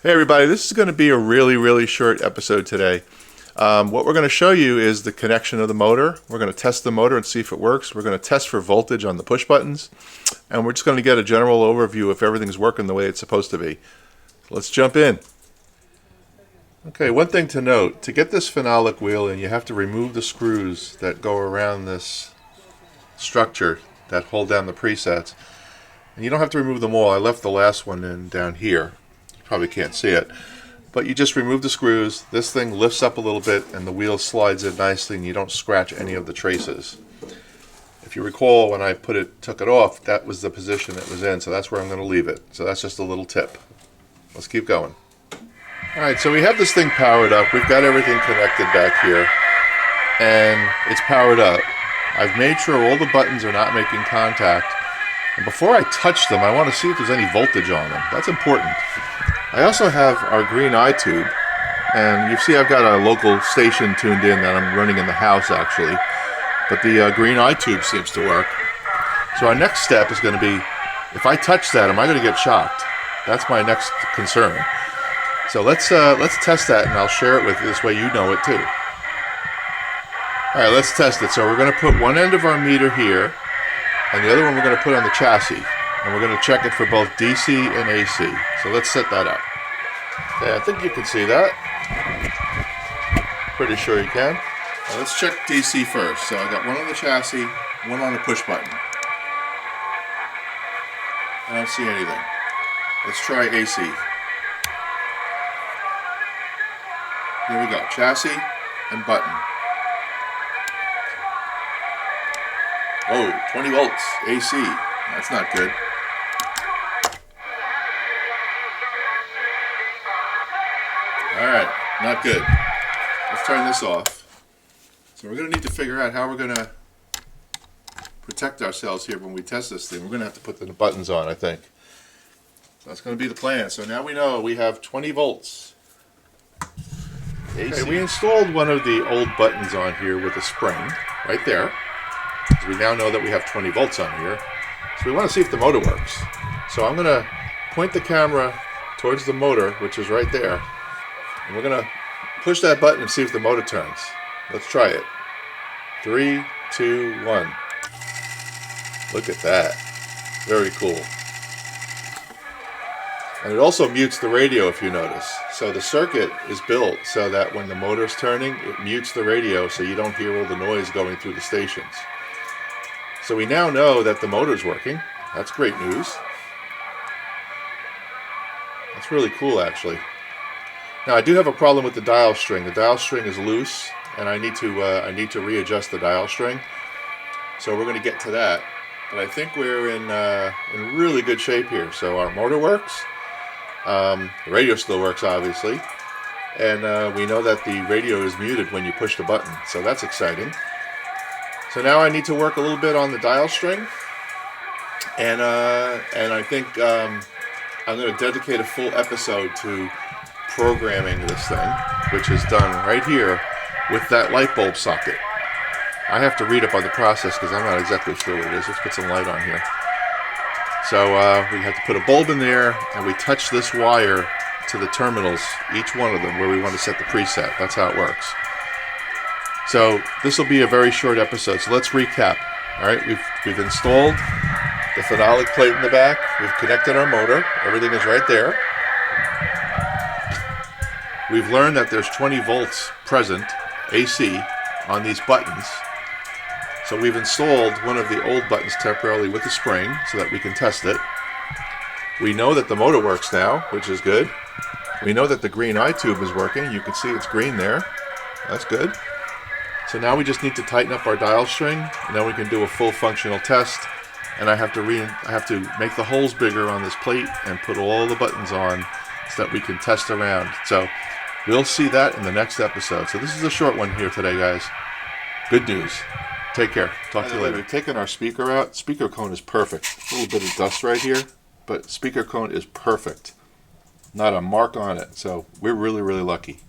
Hey everybody, this is going to be a really short episode today. What we're going to show you is the connection of the motor. We're going to test the motor and see if it works. We're going to test for voltage on the push buttons. And we're just going to get a general overview if everything's working the way it's supposed to be. Let's jump in. Okay, one thing to note, to get this phenolic wheel in, you have to remove the screws that go around this structure that hold down the presets. And you don't have to remove them all. I left the last one in down here. Probably can't see it, but you just remove the screws. This thing lifts up a little bit and the wheel slides in nicely and you don't scratch any of the traces. If you recall, when I took it off, that was the position it was in, so that's where I'm going to leave it. So that's just a little tip. Let's keep going. Alright, so we have this thing powered up. We've got everything connected back here and it's powered up. I've made sure all the buttons are not making contact, and before I touch them I want to see if there's any voltage on them. That's important. I also have our green eye tube, and you see I've got a local station tuned in that I'm running in the house actually, but the green eye tube seems to work. So our next step is going to be, if I touch that, am I going to get shocked? That's my next concern. So let's test that, and I'll share it with you, this way you know it too. Alright, let's test it. So we're going to put one end of our meter here, and the other one we're going to put on the chassis. And we're going to check it for both DC and AC. So let's set that up. Okay, I think you can see that. Pretty sure you can. Now let's check DC first. So I got one on the chassis, one on the push button. I don't see anything. Let's try AC. Here we go. Chassis and button. Oh, 20 volts AC. That's not good. Alright, not good. Let's turn this off. So we're going to need to figure out how we're going to protect ourselves here when we test this thing. We're going to have to put the buttons on, I think. So that's going to be the plan. So now we know we have 20 volts. Okay, we installed one of the old buttons on here with a spring, right there. So we now know that we have 20 volts on here. So we want to see if the motor works. So I'm going to point the camera towards the motor, which is right there. And we're going to push that button and see if the motor turns. Let's try it. 3, 2, 1. Look at that. Very cool. And it also mutes the radio, if you notice. So the circuit is built so that when the motor's turning, it mutes the radio so you don't hear all the noise going through the stations. So we now know that the motor's working. That's great news. That's really cool, actually. Now I do have a problem with the dial string. The dial string is loose, and I need to readjust the dial string. So we're going to get to that. But I think we're in really good shape here. So our motor works. The radio still works, obviously, and we know that the radio is muted when you push the button. So that's exciting. So now I need to work a little bit on the dial string, and I think I'm going to dedicate a full episode to programming this thing, which is done right here with that light bulb socket. I have to read up on the process because I'm not exactly sure what it is. Let's put some light on here. So we have to put a bulb in there, and we touch this wire to the terminals, each one of them, where we want to set the preset. That's how it works. So this will be a very short episode, so let's recap. Alright, we've installed the phenolic plate in the back, we've connected our motor, everything is right there. We've learned that there's 20 volts present, AC, on these buttons. So we've installed one of the old buttons temporarily with the spring so that we can test it. We know that the motor works now, which is good. We know that the green eye tube is working. You can see it's green there. That's good. So now we just need to tighten up our dial string, and then we can do a full functional test. And I have to make the holes bigger on this plate and put all the buttons on so that we can test around. So we'll see that in the next episode. So this is a short one here today, guys. Good news. Take care. Talk to you later. We've taken our speaker out. Speaker cone is perfect. A little bit of dust right here, but speaker cone is perfect. Not a mark on it. So we're really lucky.